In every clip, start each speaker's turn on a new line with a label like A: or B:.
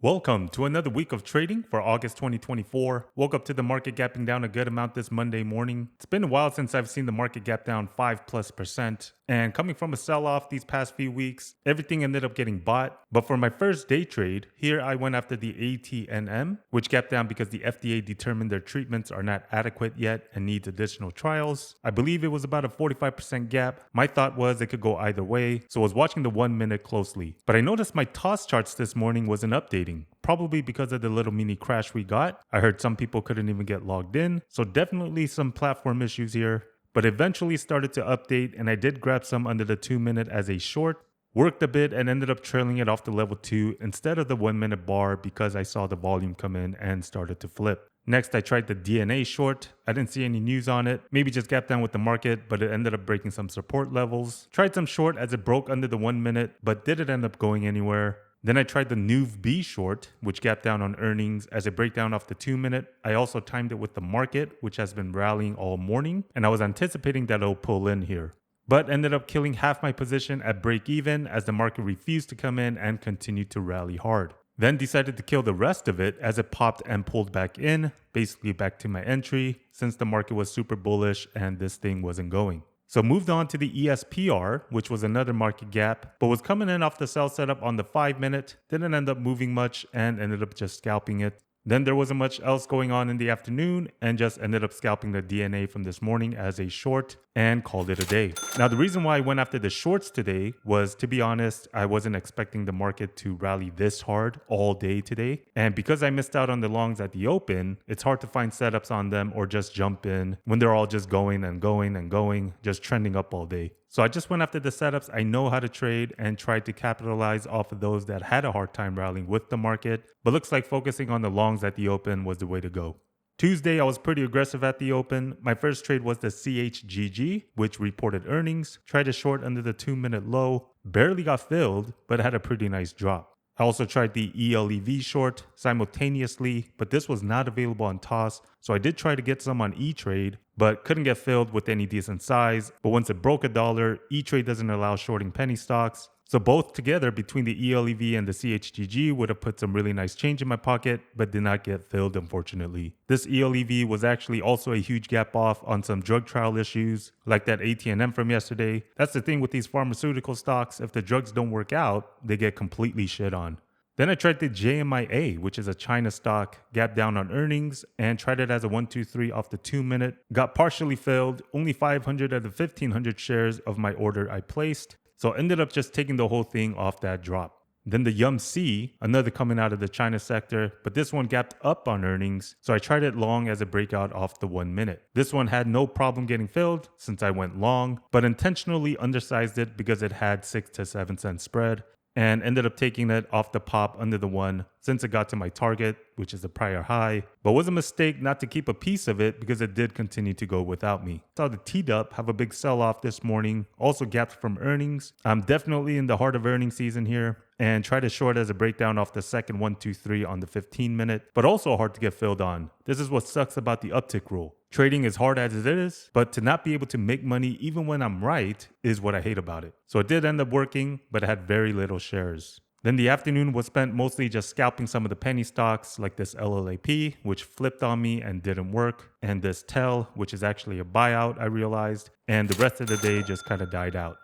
A: Welcome to another week of trading for August 2024. Woke up to the market gapping down a good amount this Monday morning. It's been a while since I've seen the market gap down 5+%. And coming from a sell off these past few weeks, everything ended up getting bought. But for my first day trade, here I went after the ATNM, which gapped down because the FDA determined their treatments are not adequate yet and needs additional trials. I believe it was about a 45% gap. My thought was it could go either way, so I was watching the 1 minute closely. But I noticed my toss charts this morning wasn't updating. Probably because of the little mini crash we got. I heard some people couldn't even get logged in, so definitely some platform issues here. But eventually started to update, and I did grab some under the 2 minute as a short. Worked a bit and ended up trailing it off the level 2 instead of the 1 minute bar because I saw the volume come in and started to flip. Next, I tried the DNA short. I didn't see any news on it. Maybe just gapped down with the market, but it ended up breaking some support levels. Tried some short as it broke under the 1 minute, but didn't end up going anywhere. Then I tried the NUV short, which gapped down on earnings as a breakdown off the 2 minute. I also timed it with the market, which has been rallying all morning, and I was anticipating that it'll pull in here. But ended up killing half my position at break even as the market refused to come in and continued to rally hard. Then decided to kill the rest of it as it popped and pulled back in, basically back to my entry, since the market was super bullish and this thing wasn't going. So moved on to the ESPR, which was another market gap, but was coming in off the sell setup on the 5 minute, didn't end up moving much and ended up just scalping it. Then there wasn't much else going on in the afternoon and just ended up scalping the DNA from this morning as a short and called it a day. Now, the reason why I went after the shorts today was, to be honest, I wasn't expecting the market to rally this hard all day today. And because I missed out on the longs at the open, it's hard to find setups on them or just jump in when they're all just going and going and going, just trending up all day. So I just went after the setups I know how to trade and tried to capitalize off of those that had a hard time rallying with the market, but looks like focusing on the longs at the open was the way to go. Tuesday, I was pretty aggressive at the open. My first trade was the CHGG, which reported earnings, tried to short under the 2 minute low, barely got filled, but had a pretty nice drop. I also tried the ELEV short simultaneously, but this was not available on TOS, so I did try to get some on E-Trade, but couldn't get filled with any decent size. But once it broke $1, E-Trade doesn't allow shorting penny stocks. So both together between the ELEV and the CHGG would have put some really nice change in my pocket, but did not get filled, unfortunately. This ELEV was actually also a huge gap off on some drug trial issues, like that ATNM from yesterday. That's the thing with these pharmaceutical stocks. If the drugs don't work out, they get completely shit on. Then I tried the JMIA, which is a China stock, gapped down on earnings, and tried it as a 1-2-3 off the 2 minute. Got partially filled, only 500 of the 1500 shares of my order I placed. So ended up just taking the whole thing off that drop. Then the YUM-C, another coming out of the China sector, but this one gapped up on earnings, so I tried it long as a breakout off the 1 minute. This one had no problem getting filled since I went long, but intentionally undersized it because it had 6 to 7 cent spread, and ended up taking it off the pop under the 1 since it got to my target, which is the prior high, but was a mistake not to keep a piece of it because it did continue to go without me. Saw the TDUP have a big sell-off this morning, also gapped from earnings. I'm definitely in the heart of earnings season here, and try to short as a breakdown off the second 1-2-3 on the 15 minute, but also hard to get filled on. This is what sucks about the uptick rule. Trading is hard as it is, but to not be able to make money even when I'm right is what I hate about it. So it did end up working, but it had very little shares. Then the afternoon was spent mostly just scalping some of the penny stocks like this LLAP, which flipped on me and didn't work, and this TEL, which is actually a buyout, I realized, and the rest of the day just kind of died out.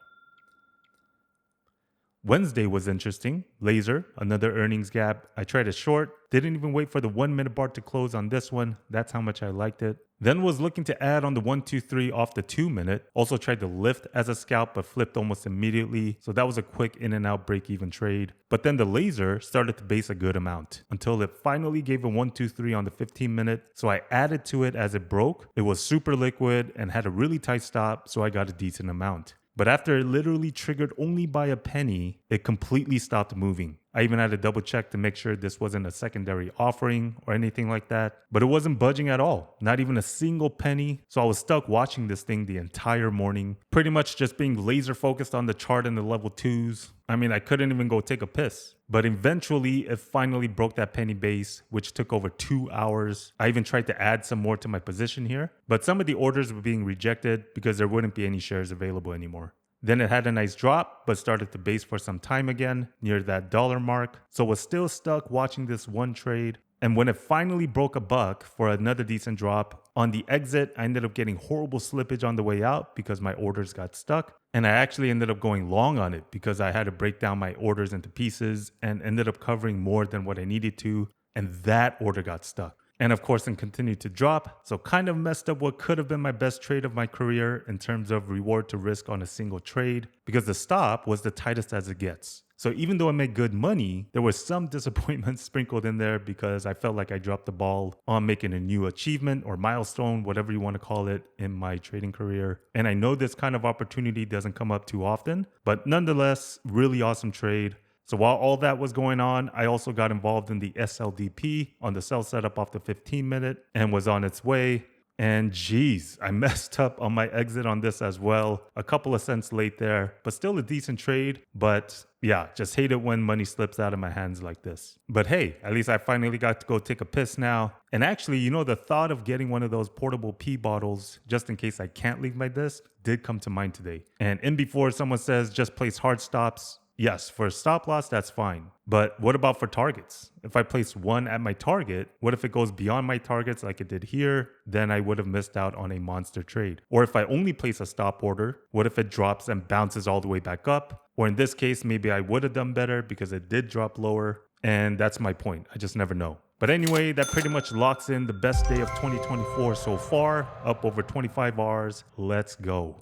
A: Wednesday was interesting. Laser, another earnings gap. I tried a short, didn't even wait for the 1 minute bar to close on this one. That's how much I liked it. Then was looking to add on the 1-2-3 off the 2 minute. Also tried to lift as a scalp, but flipped almost immediately. So that was a quick in and out break even trade. But then the laser started to base a good amount until it finally gave a 1-2-3 on the 15 minute. So I added to it as it broke. It was super liquid and had a really tight stop, so I got a decent amount. But after it literally triggered only by a penny, it completely stopped moving. I even had to double check to make sure this wasn't a secondary offering or anything like that. But it wasn't budging at all, not even a single penny. So I was stuck watching this thing the entire morning, pretty much just being laser focused on the chart and the level 2s. I mean, I couldn't even go take a piss. But eventually, it finally broke that penny base, which took over 2 hours. I even tried to add some more to my position here, but some of the orders were being rejected because there wouldn't be any shares available anymore. Then it had a nice drop, but started to base for some time again near that dollar mark. So was still stuck watching this one trade. And when it finally broke a buck for another decent drop, on the exit, I ended up getting horrible slippage on the way out because my orders got stuck. And I actually ended up going long on it because I had to break down my orders into pieces and ended up covering more than what I needed to. And that order got stuck. And of course, it continued to drop. So kind of messed up what could have been my best trade of my career in terms of reward to risk on a single trade because the stop was the tightest as it gets. So even though I made good money, there was some disappointment sprinkled in there because I felt like I dropped the ball on making a new achievement or milestone, whatever you want to call it, in my trading career. And I know this kind of opportunity doesn't come up too often, but nonetheless, really awesome trade. So while all that was going on, I also got involved in the SLDP on the sell setup off the 15-minute and was on its way. And geez, I messed up on my exit on this as well. A couple of cents late there, but still a decent trade. But yeah, just hate it when money slips out of my hands like this. But hey, at least I finally got to go take a piss now. And actually, the thought of getting one of those portable pee bottles, just in case I can't leave my desk, did come to mind today. And in before someone says just place hard stops, yes, for a stop loss, that's fine. But what about for targets? If I place one at my target, what if it goes beyond my targets like it did here? Then I would have missed out on a monster trade. Or if I only place a stop order, what if it drops and bounces all the way back up? Or in this case, maybe I would have done better because it did drop lower. And that's my point. I just never know. But anyway, that pretty much locks in the best day of 2024 so far, up over 25 Rs. Let's go.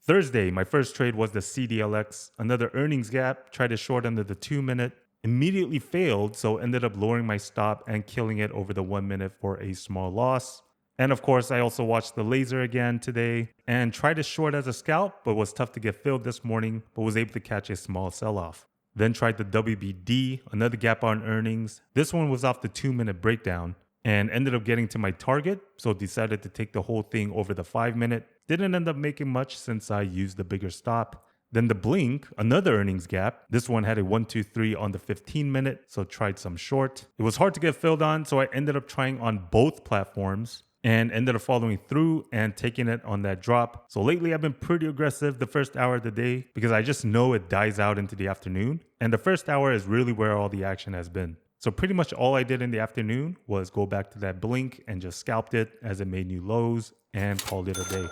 A: Thursday, my first trade was the CDLX, another earnings gap, tried to short under the 2-minute, immediately failed, so ended up lowering my stop and killing it over the 1 minute for a small loss. And of course, I also watched the laser again today and tried to short as a scalp, but was tough to get filled this morning, but was able to catch a small sell-off. Then tried the WBD, another gap on earnings. This one was off the 2-minute breakdown and ended up getting to my target, so decided to take the whole thing over the 5-minute. Didn't end up making much since I used the bigger stop. Then the Blink, another earnings gap. This one had a 1-2-3 on the 15-minute, so tried some short. It was hard to get filled on, so I ended up trying on both platforms and ended up following through and taking it on that drop. So lately I've been pretty aggressive the first hour of the day because I just know it dies out into the afternoon. And the first hour is really where all the action has been. So pretty much all I did in the afternoon was go back to that Blink and just scalped it as it made new lows and called it a day.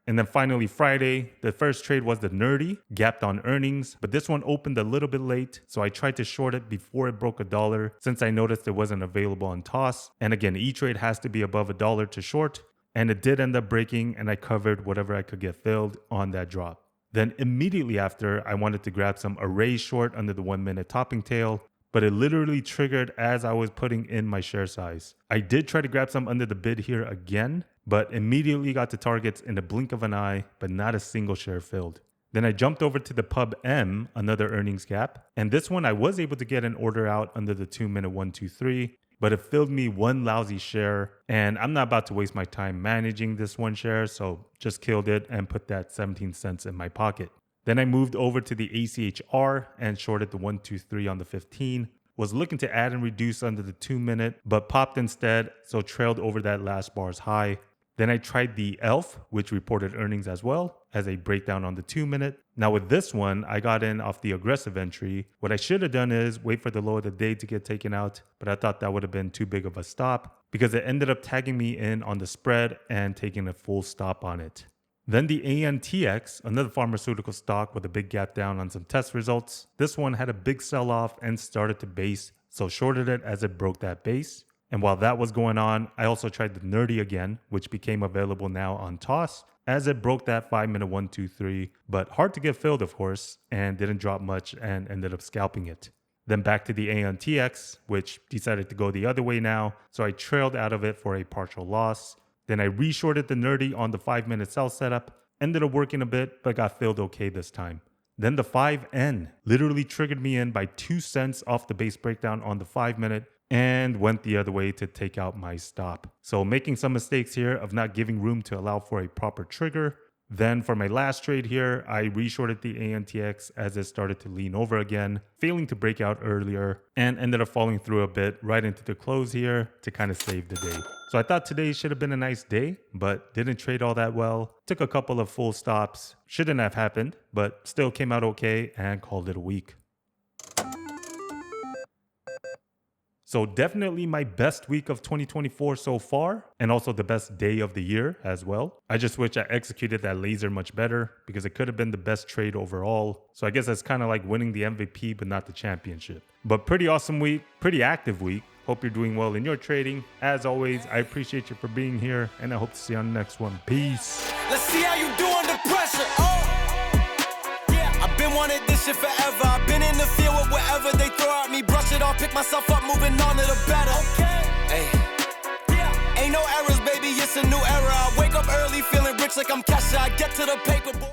A: And then finally Friday, the first trade was the Nerdy, gapped on earnings, but this one opened a little bit late, so I tried to short it before it broke $1 since I noticed it wasn't available on TOS. And again, E-Trade has to be above $1 to short, and it did end up breaking and I covered whatever I could get filled on that drop. Then immediately after, I wanted to grab some array short under the 1-minute topping tail, but it literally triggered as I was putting in my share size. I did try to grab some under the bid here again, but immediately got to targets in the blink of an eye, but not a single share filled. Then I jumped over to the Pub M, another earnings gap, and this one I was able to get an order out under the 2-minute 1-2-3, but it filled me one lousy share, and I'm not about to waste my time managing this one share, so just killed it and put that 17 cents in my pocket. Then I moved over to the ACHR and shorted the 1-2-3 on the 15. Was looking to add and reduce under the 2-minute, but popped instead, so trailed over that last bar's high. Then I tried the ELF, which reported earnings as well, as a breakdown on the 2-minute. Now with this one, I got in off the aggressive entry. What I should have done is wait for the low of the day to get taken out, but I thought that would have been too big of a stop because it ended up tagging me in on the spread and taking a full stop on it. Then the ANTX, another pharmaceutical stock with a big gap down on some test results. This one had a big sell-off and started to base, so shorted it as it broke that base. And while that was going on, I also tried the Nerdy again, which became available now on TOS, as it broke that 5-minute 1-2-3, but hard to get filled of course, and didn't drop much and ended up scalping it. Then back to the ANTX, which decided to go the other way now, so I trailed out of it for a partial loss. Then I reshorted the Nerdy on the 5-minute sell setup, ended up working a bit, but got filled okay this time. Then the 5N literally triggered me in by 2 cents off the base breakdown on the 5-minute and went the other way to take out my stop. So making some mistakes here of not giving room to allow for a proper trigger. Then for my last trade here, I reshorted the ANTX as it started to lean over again, failing to break out earlier, and ended up falling through a bit right into the close here to kind of save the day. So I thought today should have been a nice day, but didn't trade all that well. Took a couple of full stops. Shouldn't have happened, but still came out okay and called it a week. So definitely my best week of 2024 so far, and also the best day of the year as well. I just wish I executed that laser much better because it could have been the best trade overall. So I guess that's kind of like winning the MVP but not the championship. But pretty awesome week, pretty active week. Hope you're doing well in your trading. As always, I appreciate you for being here, and I hope to see you on the next one. Peace.
B: Let's see how you do under pressure. I've been wanting this shit forever. I've been in the field with whatever they throw at me. Brush it off, pick myself up, moving on to the better. Hey. Ain't no errors, baby, it's a new era. I wake up early, feeling rich like I'm Kesha. I get to the paper.